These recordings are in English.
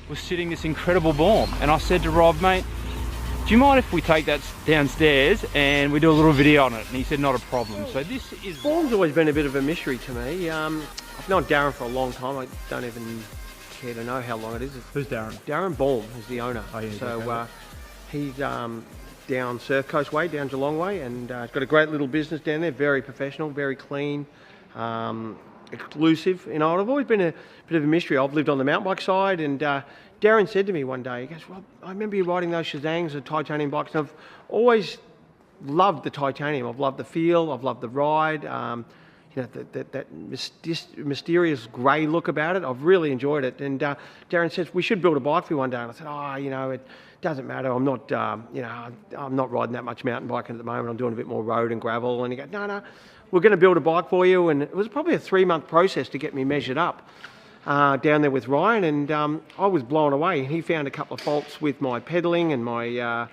was sitting this incredible BAUM, and I said to Rob, mate, do you mind if we take that downstairs and we do a little video on it? And he said, not a problem. So this is... BAUM's always been a bit of a mystery to me. I've known Darren for a long time. I don't even care to know how long it is. Who's Darren? Darren BAUM is the owner. Oh, yeah, so he's down Surf Coast Way, down Geelong Way, and he's got a great little business down there, very professional, very clean, exclusive. You know, I've always been a bit of a mystery. I've lived on the mountain bike side, and Darren said to me one day, he goes, well, I remember you riding those Shazangs, the titanium bikes, and I've always loved the titanium. I've loved the feel, I've loved the ride, you know, that mysterious grey look about it. I've really enjoyed it. And Darren says, we should build a bike for you one day. And I said, oh, you know, it doesn't matter. I'm not, you know, I'm not riding that much mountain biking at the moment. I'm doing a bit more road and gravel. And he goes, no, we're going to build a bike for you. And it was probably a 3-month process to get me measured up down there with Ryan. And I was blown away. He found a couple of faults with my pedalling and my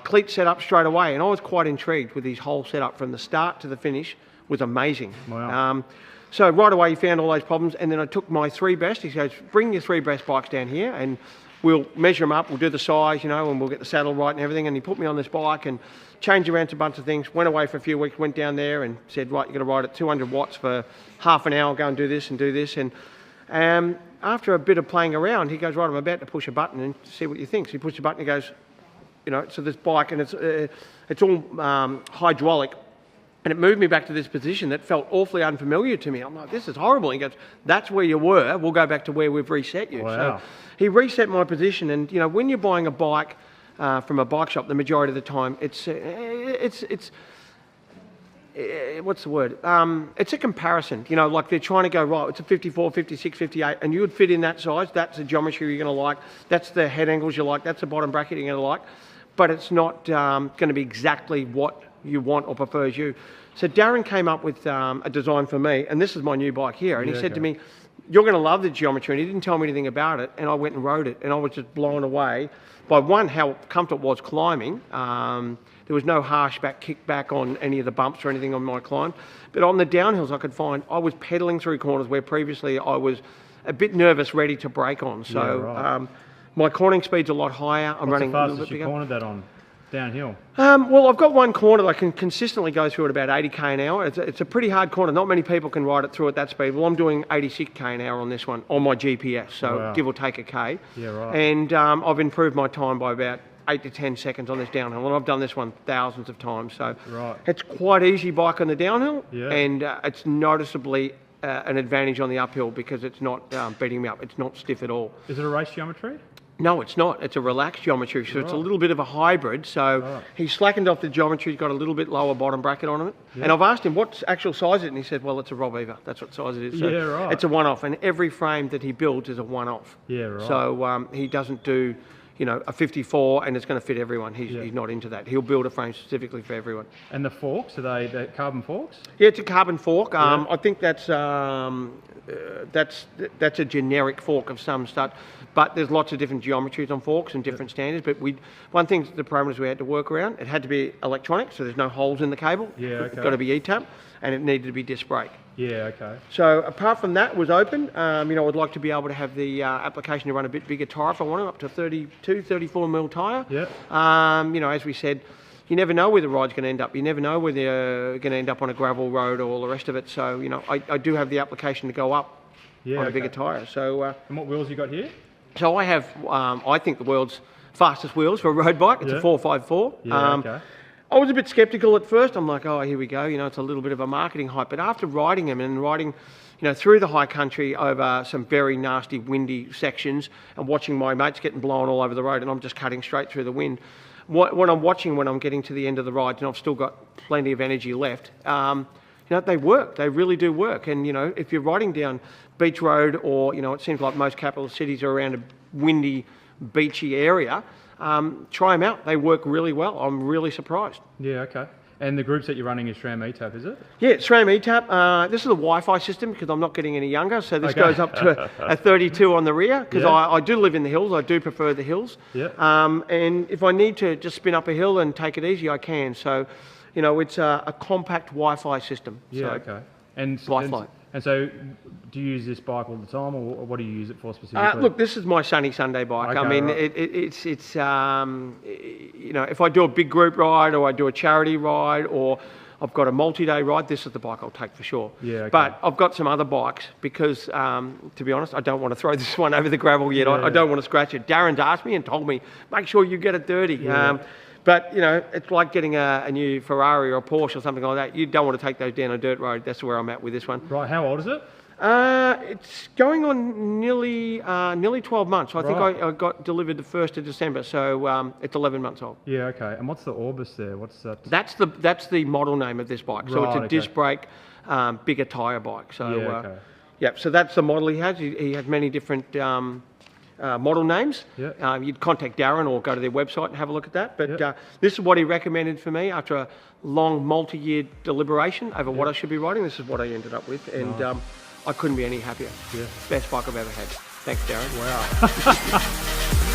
cleat setup straight away. And I was quite intrigued with his whole setup from the start to the finish. Was amazing. Wow. So right away he found all those problems, and then I took my 3 best. He goes, bring your 3 best bikes down here and we'll measure them up, we'll do the size, you know, and we'll get the saddle right and everything. And he put me on this bike and changed around a bunch of things, went away for a few weeks, went down there and said, right, you're going to ride at 200 watts for half an hour, go and do this and do this. And after a bit of playing around, he goes, right, I'm about to push a button and see what you think. So he pushed a button and he goes, you know, so this bike, and it's all hydraulic. And it moved me back to this position that felt awfully unfamiliar to me. I'm like, this is horrible. He goes, that's where you were. We'll go back to where we've reset you. Wow. So he reset my position. And, you know, when you're buying a bike from a bike shop, the majority of the time, it's what's the word? It's a comparison. You know, like they're trying to go, right, it's a 54, 56, 58, and you would fit in that size. That's the geometry you're going to like. That's the head angles you like. That's the bottom bracket you're going to like. But it's not going to be exactly what you want or prefers you. So Darren came up with a design for me, and this is my new bike here, and he said to me, you're going to love the geometry, and he didn't tell me anything about it, and I went and rode it, and I was just blown away by, one, how comfortable it was climbing. There was no harsh kickback on any of the bumps or anything on my climb, but on the downhills I could find, I was pedaling through corners where previously I was a bit nervous, ready to brake on. So my cornering speed's a lot higher. I'm running the a little bit fastest you bigger. cornered that on? Downhill? Well, I've got one corner that I can consistently go through at about 80k an hour. It's a pretty hard corner. Not many people can ride it through at that speed. Well, I'm doing 86k an hour on this one on my GPS, so give or take a k. Yeah, right. And I've improved my time by about 8 to 10 seconds on this downhill, and I've done this one thousands of times. So it's quite easy bike on the downhill, and it's noticeably an advantage on the uphill because it's not beating me up. It's not stiff at all. Is it a race geometry? No, it's not. It's a relaxed geometry, so it's a little bit of a hybrid. So he's slackened off the geometry. He's got a little bit lower bottom bracket on it. And I've asked him what actual size it is, and he said, well, it's a Rob Eva. That's what size it is. So it's a one-off, and every frame that he builds is a one-off. Yeah, right. So he doesn't do, you know, a 54 and it's going to fit everyone. He's not into that. He'll build a frame specifically for everyone. And the forks, are they the carbon forks? Yeah, it's a carbon fork. I think that's a generic fork of some sort. But there's lots of different geometries on forks and different standards. But one thing, the parameters we had to work around, it had to be electronic, so there's no holes in the cable. Yeah, okay. It's got to be E-tap, and it needed to be disc brake. Yeah, okay. So apart from that, it was open. You know, I'd like to be able to have the application to run a bit bigger tyre if I wanted, up to 32, 34 mil tyre. Yeah. You know, as we said, you never know where the ride's going to end up. You never know whether you're going to end up on a gravel road or all the rest of it. So, you know, I do have the application to go up on a bigger tyre. So. And what wheels you got here? So I have, I think, the world's fastest wheels for a road bike. It's a 454. Yeah, okay. I was a bit sceptical at first. I'm like, oh, here we go. You know, it's a little bit of a marketing hype. But after riding them and riding, you know, through the high country over some very nasty, windy sections and watching my mates getting blown all over the road and I'm just cutting straight through the wind. What I'm watching when I'm getting to the end of the ride and I've still got plenty of energy left, you know, they work. They really do work. And, you know, if you're riding down Beach Road or, you know, it seems like most capital cities are around a windy, beachy area, try them out. They work really well. I'm really surprised. Yeah, okay. And the groups that you're running is SRAM E-tap, is it? Yeah, SRAM E-tap. This is a Wi-Fi system because I'm not getting any younger. So this goes up to a 32 on the rear because I do live in the hills. I do prefer the hills. Yeah. And if I need to just spin up a hill and take it easy, I can. So, you know, it's a compact Wi-Fi system. Yeah, so okay. And And so, do you use this bike all the time, or what do you use it for specifically? Look, this is my sunny Sunday bike. I Okay, mean, right. it's you know, if I do a big group ride or I do a charity ride or I've got a multi-day ride, this is the bike I'll take for sure. Yeah, okay. But I've got some other bikes because, to be honest, I don't want to throw this one over the gravel yet. I Yeah. don't want to scratch it. Darren's asked me and told me, make sure you get it dirty. Yeah. But, you know, it's like getting a new Ferrari or a Porsche or something like that. You don't want to take those down a dirt road. That's where I'm at with this one. Right, how old is it? It's going on nearly 12 months. I think Right. I got delivered the 1st of December, so it's 11 months old. Yeah, okay. And what's the Orbis there? What's that? That's the model name of this bike. So it's a Right, disc okay. brake, bigger tyre bike. So Yeah, okay. yeah, so that's the model he has. He has many different model names. Yeah. You'd contact Darren or go to their website and have a look at that. But Yeah. this is what he recommended for me after a long multi-year deliberation over what I should be riding. This is what I ended up with, and Nice. I couldn't be any happier. Yeah. Best bike I've ever had. Thanks, Darren. Wow.